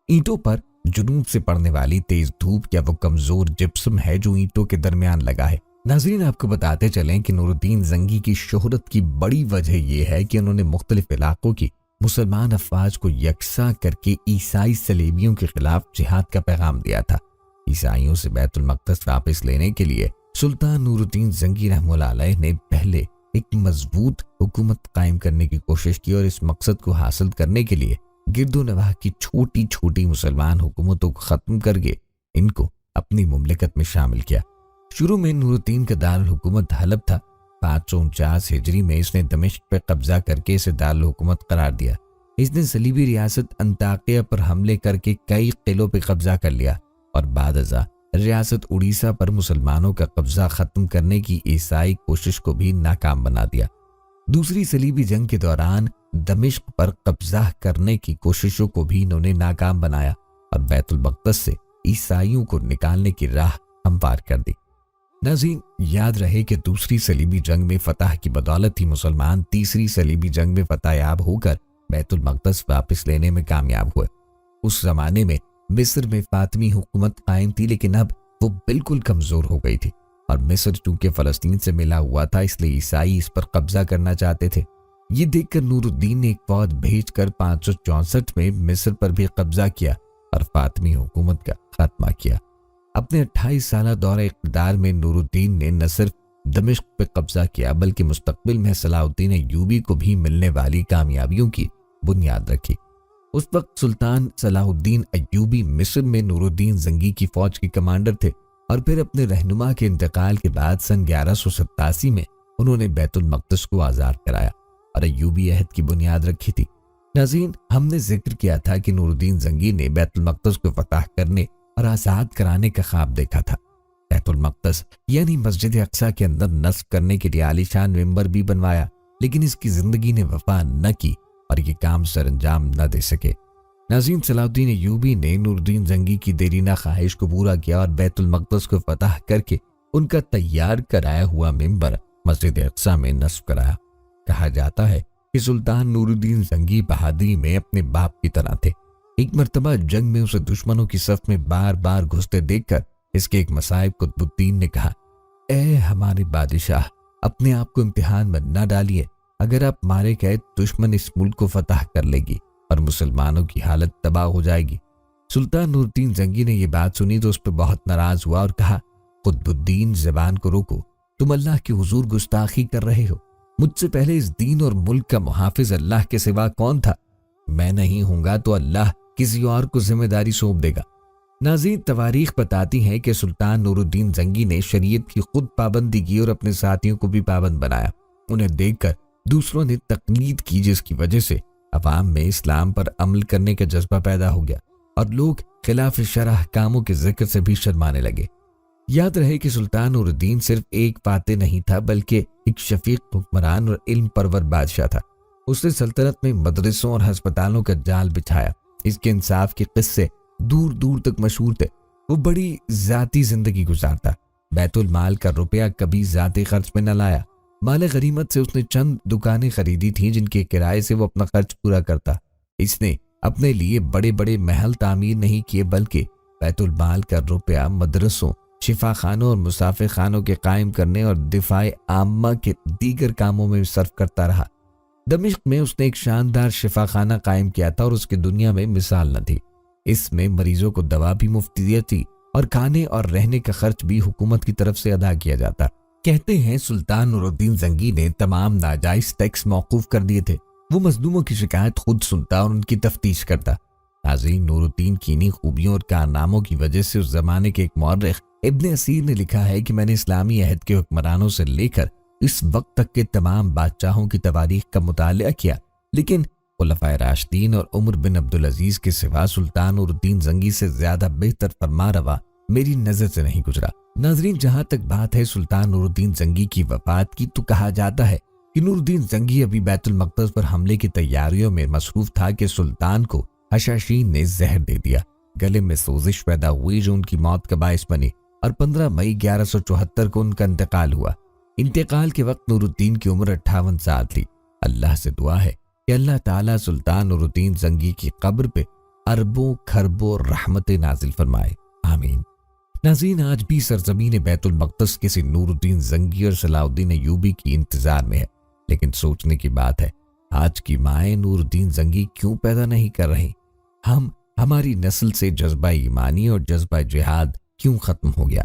اینٹوں پر جنوب سے پڑنے والی تیز دھوپ یا وہ کمزور جپسم ہے جو اینٹوں کے درمیان لگا ہے۔ ناظرین، آپ کو بتاتے چلیں کہ نور الدین زنگی کی شہرت کی بڑی وجہ یہ ہے کہ انہوں نے مختلف علاقوں کی مسلمان افواج کو یکساں کر کے عیسائی صلیبیوں کے خلاف جہاد کا پیغام دیا تھا۔ عیسائیوں سے بیت المقدس واپس لینے کے لیے سلطان نور الدین زنگی رحمۃ اللہ علیہ نے پہلے ایک مضبوط حکومت قائم کرنے کی کوشش کی اور اس مقصد کو حاصل کرنے کے لیے گرد و نواح کی چھوٹی چھوٹی مسلمان حکومتوں کو ختم کر کے ان کو اپنی مملکت میں شامل کیا۔ شروع میں نور الدین کا دارالحکومت حلب تھا۔ 549 ہجری میں اس نے دمشق پہ قبضہ کر کے اسے دارالحکومت قرار دیا۔ اس نے صلیبی ریاست انطاکیہ پر حملے کر کے کئی قلعوں پہ قبضہ کر لیا اور بعد ازاں ریاست اڑیسہ پر مسلمانوں کا قبضہ ختم کرنے کی عیسائی کوشش کو بھی ناکام بنا دیا۔ دوسری صلیبی جنگ کے دوران دمشق پر قبضہ کرنے کی کوششوں کو بھی انہوں نے ناکام بنایا اور بیت المقدس سے عیسائیوں کو نکالنے کی راہ ہموار کر دی۔ ناظرین، یاد رہے کہ دوسری صلیبی جنگ میں فتح کی بدولت ہی مسلمان تیسری صلیبی جنگ میں فتح یاب ہو کر بیت المقدس واپس لینے میں کامیاب ہوئے۔ اس زمانے میں مصر میں فاطمی حکومت قائم تھی، لیکن اب وہ بالکل کمزور ہو گئی تھی اور مصر چونکہ فلسطین سے ملا ہوا تھا، اس لیے عیسائی اس پر قبضہ کرنا چاہتے تھے۔ یہ دیکھ کر نور الدین نے ایک فوج بھیج کر 564 میں مصر پر بھی قبضہ کیا اور فاطمی حکومت کا خاتمہ کیا۔ اپنے 28 سالہ دور اقتدار میں نور الدین نے نہ صرف دمشق پہ قبضہ کیا بلکہ مستقبل میں صلاح الدین ایوبی کو بھی ملنے والی کامیابیوں کی بنیاد رکھی۔ اس وقت سلطان صلاح الدین ایوبی مصر میں نور الدین زنگی کی فوج کے کمانڈر تھے اور پھر اپنے رہنما کے انتقال کے بعد سن 1187 میں انہوں نے بیت المقدس کو آزاد کرایا اور ایوبی عہد کی بنیاد رکھی تھی۔ ناظرین، ہم نے ذکر کیا تھا کہ نور الدین زنگی نے بیت المقدس کو فتح کرنے اور آزاد کرانے کا خواب دیکھا تھا۔ بیت المقدس یعنی مسجد اقصیٰ کے اندر نصب کرنے کے لیے عالیشان ممبر بھی بنوایا، لیکن اس کی زندگی نے وفا نہ کی اور یہ کام سر انجام نہ دے سکے۔ ناظرین، صلاح الدین ایوبی نے نور الدین زنگی کی دیرینہ خواہش کو پورا کیا اور بیت المقدس کو فتح کر کے ان کا تیار کرایا ہوا ممبر مسجد اقصیٰ میں نصب کرایا۔ کہا جاتا ہے کہ سلطان نور الدین زنگی بہادری میں اپنے باپ کی طرح تھے۔ ایک مرتبہ جنگ میں اسے دشمنوں کی صف میں بار بار گھستے دیکھ کر اس کے ایک مصائب قطب الدین نے کہا، اے ہمارے بادشاہ، اپنے آپ کو امتحان میں نہ ڈالیے، اگر آپ مارے گئے دشمن اس ملک کو فتح کر لے گی اور مسلمانوں کی حالت تباہ ہو جائے گی۔ سلطان نور الدین زنگی نے یہ بات سنی تو اس پہ بہت ناراض ہوا اور کہا، قطب الدین، زبان کو روکو، تم اللہ کے حضور گستاخی کر رہے ہو۔ مجھ سے پہلے اس دین اور ملک کا محافظ اللہ کے سوا کون تھا؟ میں نہیں ہوں گا تو اللہ کسی اور کو ذمہ داری سونپ دے گا۔ ناظرین، تواریخ بتاتی ہیں کہ سلطان نور الدین زنگی نے شریعت کی خود پابندی کی اور اپنے ساتھیوں کو بھی پابند بنایا۔ انہیں دیکھ کر دوسروں نے تقلید کی، جس کی وجہ سے عوام میں اسلام پر عمل کرنے کا جذبہ پیدا ہو گیا اور لوگ خلاف شرع کاموں کے ذکر سے بھی شرمانے لگے۔ یاد رہے کہ سلطان نور الدین صرف ایک فاتح نہیں تھا بلکہ ایک شفیق حکمران اور علم پرور بادشاہ تھا۔ اس نے سلطنت میں مدرسوں اور ہسپتالوں کا جال بچھایا۔ اس کے انصاف کے قصے دور دور تک مشہور تھے۔ وہ بڑی ذاتی زندگی گزارتا، بیت المال کا روپیہ کبھی ذاتی خرچ میں نہ لایا۔ مال غنیمت سے اس نے چند دکانیں خریدی تھیں جن کے کرائے سے وہ اپنا خرچ پورا کرتا۔ اس نے اپنے لیے بڑے بڑے محل تعمیر نہیں کیے بلکہ بیت المال کا روپیہ مدرسوں، شفا خانوں اور مسافر خانوں کے قائم کرنے اور دفاع عامہ کے دیگر کاموں میں صرف کرتا رہا۔ دمشق میں اس نے ایک شاندار شفا خانہ قائم کیا تھا اور اس کی دنیا میں مثال نہ تھی۔ اس میں مریضوں کو دوا بھی مفت دی تھی اور کھانے اور رہنے کا خرچ بھی حکومت کی طرف سے ادا کیا جاتا۔ کہتے ہیں سلطان نور الدین زنگی نے تمام ناجائز ٹیکس موقوف کر دیے تھے۔ وہ مظلوموں کی شکایت خود سنتا اور ان کی تفتیش کرتا۔ ناظرین، نور الدین کی انہی خوبیوں اور کارناموں کی وجہ سے اس زمانے کے ایک مورخ ابن اسیر نے لکھا ہے کہ میں نے اسلامی عہد کے حکمرانوں سے لے کر اس وقت تک کے تمام بادشاہوں کی تواریخ کا مطالعہ کیا، لیکن خلفائے راشدین اور عمر بن عبدالعزیز کے سوا سلطان نور الدین زنگی سے زیادہ بہتر فرمانروا میری نظر سے نہیں گزرا۔ ناظرین، جہاں تک بات ہے سلطان نور الدین زنگی کی وفات کی، تو کہا جاتا ہے کہ نور الدین زنگی ابھی بیت المقدس پر حملے کی تیاریوں میں مصروف تھا کہ سلطان کو حشاشین نے زہر دے دیا۔ گلے میں سوزش پیدا ہوئی جو ان کی موت کا باعث بنی اور 15 مئی 1174 کو ان کا انتقال ہوا۔ انتقال کے وقت نور الدین کی عمر 58 سال تھی۔ اللہ سے دعا ہے کہ اللہ تعالیٰ سلطان نور الدین زنگی کی قبر پہ اربوں کھربوں رحمت نازل فرمائے، آمین۔ ناظرین، آج بھی سرزمین بیت المقدس کسی نور الدین زنگی اور صلاح الدین ایوبی کی انتظار میں ہے، لیکن سوچنے کی بات ہے آج کی مائیں نور الدین زنگی کیوں پیدا نہیں کر رہی؟ ہماری نسل سے جذبہ ایمانی اور جذبہ جہاد کیوں ختم ہو گیا؟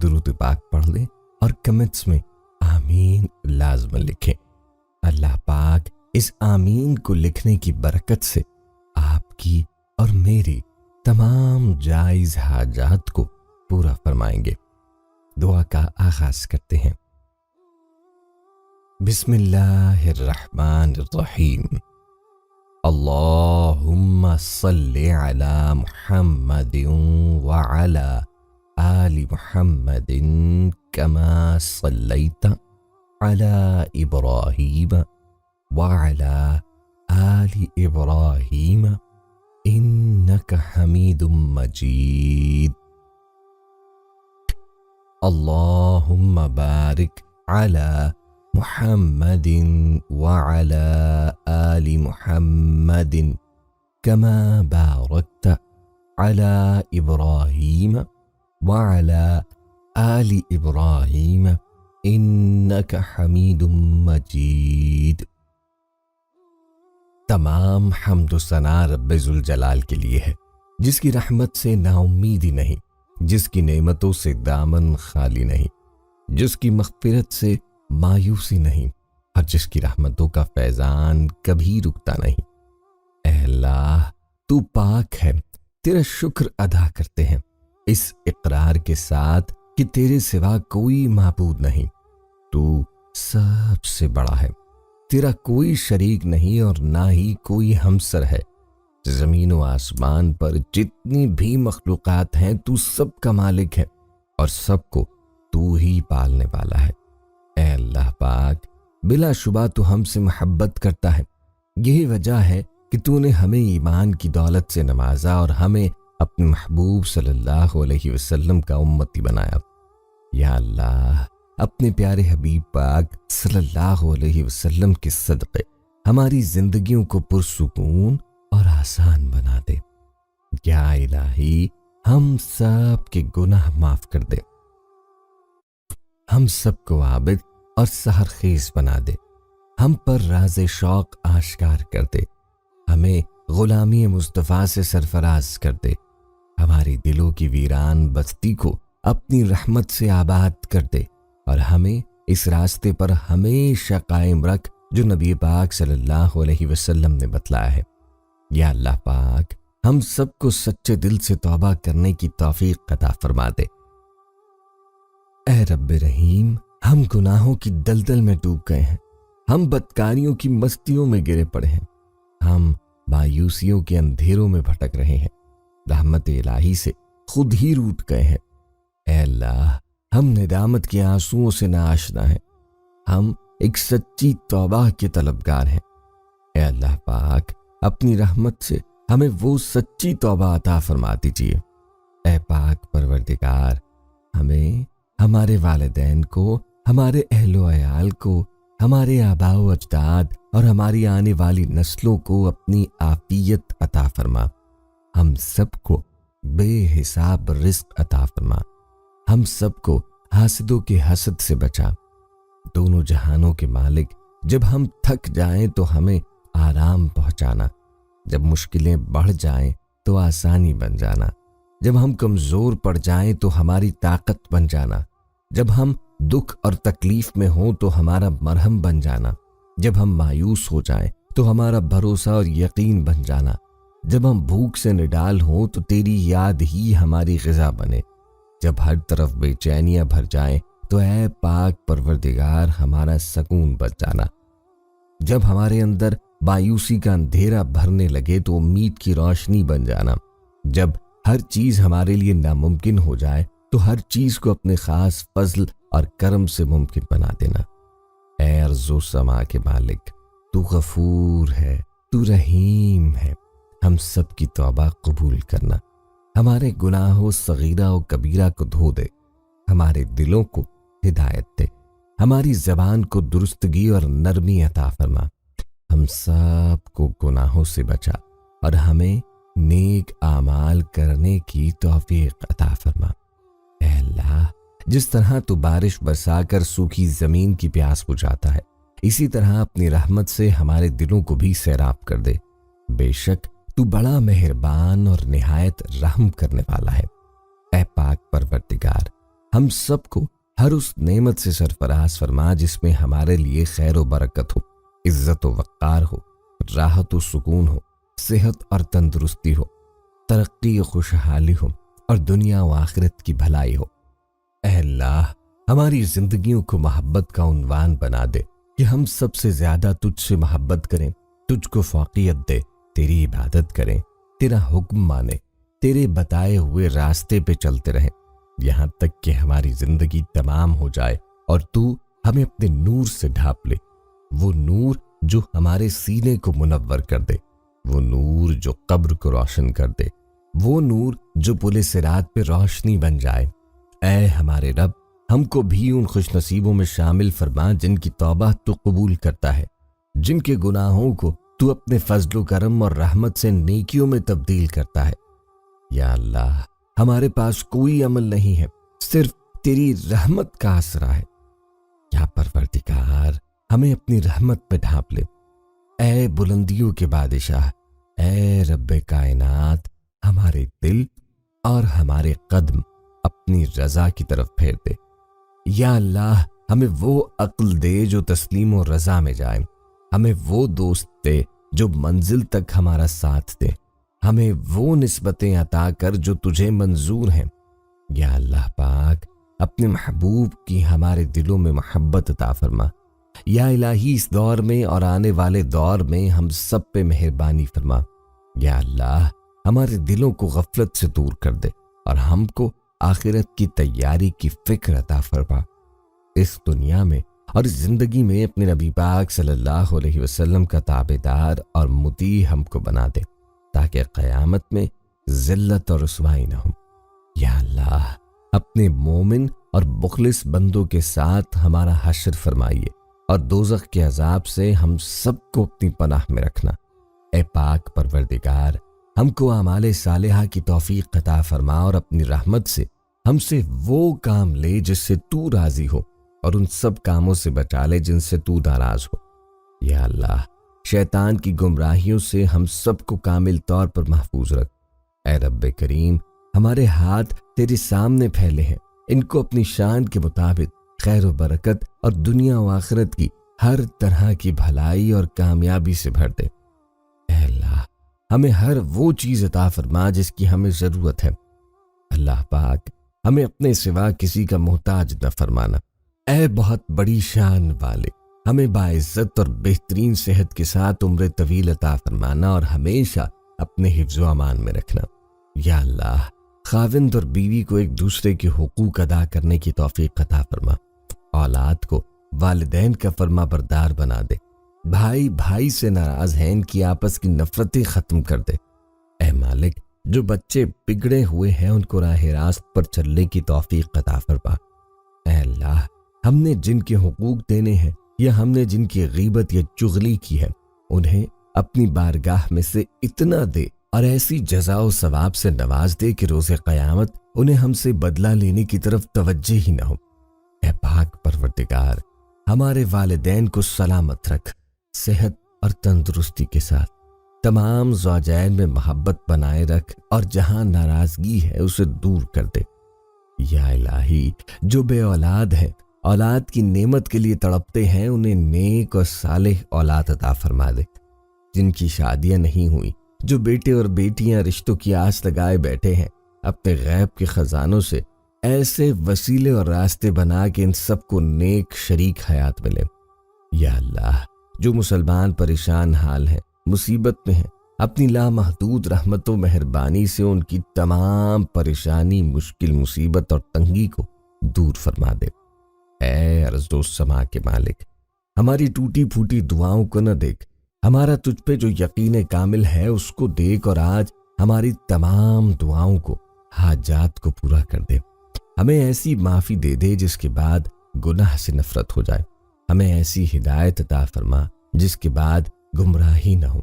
درود پاک پڑھ لیں اور کمنٹس میں آمین لازم لکھیں۔ اللہ پاک اس آمین کو لکھنے کی برکت سے آپ کی اور میری تمام جائز حاجات کو پورا فرمائیں گے۔ دعا کا آغاز کرتے ہیں۔ بسم اللہ الرحمن الرحیم۔ اللہم صلی علی محمد وعلی آل محمد کما صلیت علی ابراہیم وعلی آل ابراہیم انک حمید مجید۔ اللہم بارک علی محمد وعلی آل محمد کما بارکت علی ابراہیم وعلی آل ابراہیم انک حمید مجید۔ تمام حمد و ثنا رب ذوالجلال کے لیے ہے، جس کی رحمت سے نا امیدی نہیں، جس کی نعمتوں سے دامن خالی نہیں، جس کی مغفرت سے مایوسی نہیں، اور جس کی رحمتوں کا فیضان کبھی رکتا نہیں۔ اے اللہ، تو پاک ہے، تیرا شکر ادا کرتے ہیں اس اقرار کے ساتھ کہ تیرے سوا کوئی معبود نہیں، تو سب سے بڑا ہے، تیرا کوئی شریک نہیں اور نہ ہی کوئی ہمسر ہے۔ زمین و آسمان پر جتنی بھی مخلوقات ہیں تو سب کا مالک ہے اور سب کو تو ہی پالنے والا ہے۔ اے اللہ پاک، بلا شبہ تو ہم سے محبت کرتا ہے، یہی وجہ ہے کہ تو نے ہمیں ایمان کی دولت سے نوازا اور ہمیں اپنے محبوب صلی اللہ علیہ وسلم کا امتی بنایا۔ یا اللہ، اپنے پیارے حبیب پاک صلی اللہ علیہ وسلم کے صدقے ہماری زندگیوں کو پرسکون اور آسان بنا دے۔ یا الہی، ہم سب کے گناہ معاف کر دے، ہم سب کو عابد اور سحر خیز بنا دے، ہم پر راز شوق آشکار کر دے، ہمیں غلامی مصطفیٰ سے سرفراز کر دے، ہماری دلوں کی ویران بستی کو اپنی رحمت سے آباد کر دے اور ہمیں اس راستے پر ہمیشہ قائم رکھ جو نبی پاک صلی اللہ علیہ وسلم نے بتلایا ہے۔ یا اللہ پاک، ہم سب کو سچے دل سے توبہ کرنے کی توفیق عطا فرما دے۔ اے رب رحیم، ہم گناہوں کی دلدل میں ڈوب گئے ہیں، ہم بدکاریوں کی مستیوں میں گرے پڑے ہیں، ہم مایوسیوں کے اندھیروں میں بھٹک رہے ہیں، رحمت الہی سے خود ہی روٹ گئے ہیں۔ اے اللہ، ہم ندامت کے آنسوؤں سے ناآشنا ہیں، ہم ایک سچی توبہ کے طلبگار ہیں۔ اے اللہ پاک، اپنی رحمت سے ہمیں وہ سچی توبہ عطا فرما دیجیے۔ اے پاک پروردگار، ہمیں، ہمارے والدین کو، ہمارے اہل و عیال کو، ہمارے آباء و اجداد اور ہماری آنے والی نسلوں کو اپنی عافیت عطا فرما، ہم سب کو بے حساب رزق عطا فرما، ہم سب کو حاسدوں کے حسد سے بچا۔ دونوں جہانوں کے مالک، جب ہم تھک جائیں تو ہمیں آرام پہنچانا، جب مشکلیں بڑھ جائیں تو آسانی بن جانا، جب ہم کمزور پڑ جائیں تو ہماری طاقت بن جانا، جب ہم دکھ اور تکلیف میں ہوں تو ہمارا مرہم بن جانا، جب ہم مایوس ہو جائیں تو ہمارا بھروسہ اور یقین بن جانا، جب ہم بھوک سے نڈال ہوں تو تیری یاد ہی ہماری غذا بنے، جب ہر طرف بے چینیاں بھر جائیں تو اے پاک پروردگار ہمارا سکون بن جانا، جب ہمارے اندر مایوسی کا اندھیرا بھرنے لگے تو امید کی روشنی بن جانا، جب ہر چیز ہمارے لیے ناممکن ہو جائے تو ہر چیز کو اپنے خاص فضل اور کرم سے ممکن بنا دینا۔ اے ارض و سما کے مالک، تو غفور ہے، تو رحیم ہے، ہم سب کی توبہ قبول کرنا، ہمارے گناہوں صغیرہ و کبیرہ کو دھو دے، ہمارے دلوں کو ہدایت دے، ہماری زبان کو درستگی اور نرمی عطا فرما، ہم سب کو گناہوں سے بچا اور ہمیں نیک اعمال کرنے کی توفیق عطا فرما۔ اے اللہ، جس طرح تو بارش برسا کر سوکھی زمین کی پیاس بجھاتا ہے، اسی طرح اپنی رحمت سے ہمارے دلوں کو بھی سیراب کر دے، بے شک تو بڑا مہربان اور نہایت رحم کرنے والا ہے۔ اے پاک پروردگار، ہم سب کو ہر اس نعمت سے سرفراز فرما جس میں ہمارے لیے خیر و برکت ہو، عزت و وقار ہو، راحت و سکون ہو، صحت اور تندرستی ہو، ترقی و خوشحالی ہو اور دنیا و آخرت کی بھلائی ہو۔ اے اللہ، ہماری زندگیوں کو محبت کا عنوان بنا دے کہ ہم سب سے زیادہ تجھ سے محبت کریں، تجھ کو فوقیت دے، تیری عبادت کریں، تیرا حکم مانیں، تیرے بتائے ہوئے راستے پہ چلتے رہیں، یہاں تک کہ ہماری زندگی تمام ہو جائے اور تو ہمیں اپنے نور سے ڈھانپ لے، وہ نور جو ہمارے سینے کو منور کر دے، وہ نور جو قبر کو روشن کر دے، وہ نور جو پل صراط پہ روشنی بن جائے۔ اے ہمارے رب، ہم کو بھی ان خوش نصیبوں میں شامل فرما جن کی توبہ تو قبول کرتا ہے، جن کے گناہوں کو تو اپنے فضل و کرم اور رحمت سے نیکیوں میں تبدیل کرتا ہے۔ یا اللہ، ہمارے پاس کوئی عمل نہیں ہے، صرف تیری رحمت کا آسرا ہے۔ یا پروردگار، ہمیں اپنی رحمت پہ ڈھانپ لے۔ اے بلندیوں کے بادشاہ، اے رب کائنات، ہمارے دل اور ہمارے قدم اپنی رضا کی طرف پھیر دے۔ یا اللہ، ہمیں وہ عقل دے جو تسلیم و رضا میں جائے، ہمیں وہ دوست دے جو منزل تک ہمارا ساتھ دے، ہمیں وہ نسبتیں عطا کر جو تجھے منظور ہیں۔ یا اللہ پاک، اپنے محبوب کی ہمارے دلوں میں محبت عطا فرما۔ یا الہی، اس دور میں اور آنے والے دور میں ہم سب پہ مہربانی فرما۔ یا اللہ، ہمارے دلوں کو غفلت سے دور کر دے اور ہم کو آخرت کی تیاری کی فکر عطا فرما۔ اس دنیا میں اور اس زندگی میں اپنے نبی پاک صلی اللہ علیہ وسلم کا تابعدار اور مطیع ہم کو بنا دے تاکہ قیامت میں ذلت اور رسوائی نہ ہو۔ یا اللہ، اپنے مومن اور مخلص بندوں کے ساتھ ہمارا حشر فرمائیے اور دوزخ کے عذاب سے ہم سب کو اپنی پناہ میں رکھنا۔ اے پاک پروردگار، ہم کو اعمال صالحہ کی توفیق عطا فرما اور اپنی رحمت سے ہم سے وہ کام لے جس سے تو راضی ہو اور ان سب کاموں سے بچا لے جن سے تو ناراض ہو۔ یا اللہ، شیطان کی گمراہیوں سے ہم سب کو کامل طور پر محفوظ رکھ۔ اے رب کریم، ہمارے ہاتھ تیرے سامنے پھیلے ہیں، ان کو اپنی شان کے مطابق خیر و برکت اور دنیا و آخرت کی ہر طرح کی بھلائی اور کامیابی سے بھر دے۔ اے اللہ، ہمیں ہر وہ چیز عطا فرما جس کی ہمیں ضرورت ہے۔ اللہ پاک، ہمیں اپنے سوا کسی کا محتاج نہ فرمانا۔ اے بہت بڑی شان والے، ہمیں باعزت اور بہترین صحت کے ساتھ عمر طویل عطا فرمانا اور ہمیشہ اپنے حفظ و امان میں رکھنا۔ یا اللہ، خاوند اور بیوی کو ایک دوسرے کے حقوق ادا کرنے کی توفیق عطا فرما، اولاد کو والدین کا فرما بردار بنا دے، بھائی بھائی سے ناراض ہیں ان کی آپس کی نفرتیں ختم کر دے۔ اے مالک، جو بچے بگڑے ہوئے ہیں ان کو راہ راست پر چلنے کی توفیق عطا فرما۔ اے اللہ، ہم نے جن کے حقوق دینے ہیں یا ہم نے جن کی غیبت یا چغلی کی ہے انہیں اپنی بارگاہ میں سے اتنا دے اور ایسی جزا و ثواب سے نواز دے کہ روز قیامت انہیں ہم سے بدلہ لینے کی طرف توجہ ہی نہ ہو۔ اے پاک پروردگار، ہمارے والدین کو سلامت رکھ، صحت اور تندرستی کے ساتھ تمام زوجین میں محبت بنائے رکھ اور جہاں ناراضگی ہے اسے دور کر دے۔ یا الہی، جو بے اولاد ہیں، اولاد کی نعمت کے لیے تڑپتے ہیں، انہیں نیک اور صالح اولاد عطا فرما دے۔ جن کی شادیاں نہیں ہوئی، جو بیٹے اور بیٹیاں رشتوں کی آس لگائے بیٹھے ہیں، اپنے غیب کے خزانوں سے ایسے وسیلے اور راستے بنا کہ ان سب کو نیک شریک حیات ملے۔ یا اللہ، جو مسلمان پریشان حال ہیں، مصیبت میں ہیں، اپنی لامحدود رحمت و مہربانی سے ان کی تمام پریشانی، مشکل، مصیبت اور تنگی کو دور فرما دے۔ اے ارض و سما کے مالک، ہماری ٹوٹی پھوٹی دعاؤں کو نہ دیکھ، ہمارا تجھ پہ جو یقین کامل ہے اس کو دیکھ اور آج ہماری تمام دعاؤں کو، حاجات کو پورا کر دے۔ ہمیں ایسی معافی دے دے جس کے بعد گناہ سے نفرت ہو جائے، ہمیں ایسی ہدایت عطا فرما جس کے بعد گمراہی نہ ہو،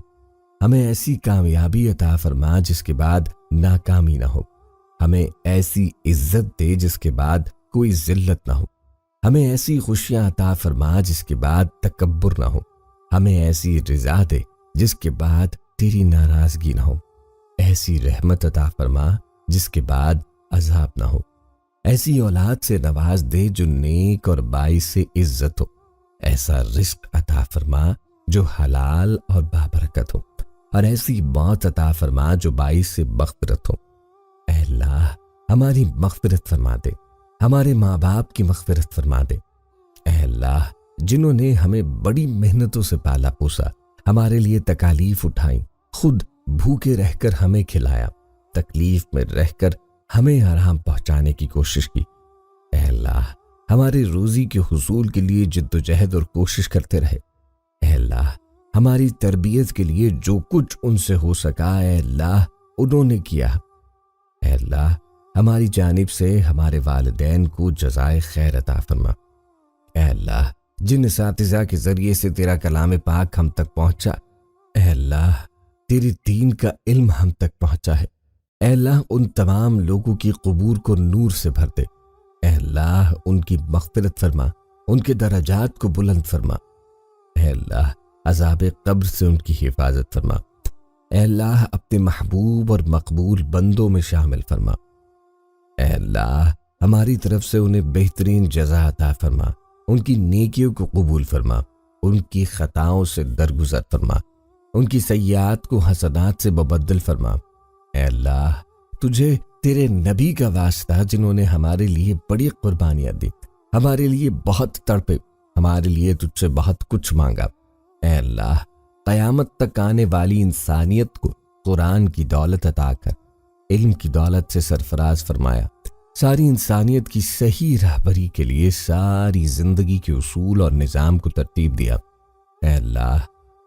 ہمیں ایسی کامیابی عطا فرما جس کے بعد ناکامی نہ ہو، ہمیں ایسی عزت دے جس کے بعد کوئی ذلت نہ ہو، ہمیں ایسی خوشیاں عطا فرما جس کے بعد تکبر نہ ہو، ہمیں ایسی رضا دے جس کے بعد تیری ناراضگی نہ ہو، ایسی رحمت عطا فرما جس کے بعد عذاب نہ ہو، ایسی اولاد سے نواز دے جو نیک اور باعث سے عزت ہو، ایسا رزق عطا فرما جو حلال اور بابرکت ہو، اور ایسی موت عطا فرما جو باعث سے مغفرت ہو۔ اے اللہ ہماری مغفرت فرما دے، ہمارے ماں باپ کی مغفرت فرما دے۔ اے اللہ جنہوں نے ہمیں بڑی محنتوں سے پالا پوسا، ہمارے لیے تکالیف اٹھائیں، خود بھوکے رہ کر ہمیں کھلایا، تکلیف میں رہ کر ہمیں آرام پہنچانے کی کوشش کی، اے اللہ ہماری روزی کے حصول کے لیے جد و جہد اور کوشش کرتے رہے۔ اے اللہ ہماری تربیت کے لیے جو کچھ ان سے ہو سکا، اے اللہ انہوں نے کیا۔ اے اللہ ہماری جانب سے ہمارے والدین کو جزائے خیر عطا فرما۔ اے اللہ جن اساتذہ کے ذریعے سے تیرا کلام پاک ہم تک پہنچا، اے اللہ تیری دین کا علم ہم تک پہنچا ہے، اے اللہ ان تمام لوگوں کی قبور کو نور سے بھر دے۔ اے اللہ ان کی مغفرت فرما، ان کے درجات کو بلند فرما۔ اے اللہ عذاب قبر سے ان کی حفاظت فرما۔ اے اللہ اپنے محبوب اور مقبول بندوں میں شامل فرما۔ اے اللہ ہماری طرف سے انہیں بہترین جزا عطا فرما، ان کی نیکیوں کو قبول فرما، ان کی خطاؤں سے درگزر فرما، ان کی سیئات کو حسنات سے مبدل فرما۔ اے اللہ تجھے تیرے نبی کا واسطہ جنہوں نے ہمارے لیے بڑی قربانیاں دی، ہمارے لیے بہت تڑپے، ہمارے لیے تجھ سے بہت کچھ مانگا، اے اللہ قیامت تک آنے والی انسانیت کو قرآن کی دولت عطا کر علم کی دولت سے سرفراز فرمایا، ساری انسانیت کی صحیح رہبری کے لیے ساری زندگی کے اصول اور نظام کو ترتیب دیا۔ اے اللہ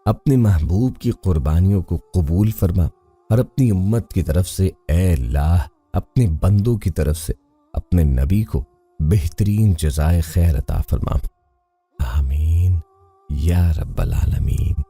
اپنے محبوب کی قربانیوں کو قبول فرما، اور اپنی امت کی طرف سے اے اللہ اپنے بندوں کی طرف سے اپنے نبی کو بہترین جزائے خیر عطا فرما۔ آمین یا رب العالمین۔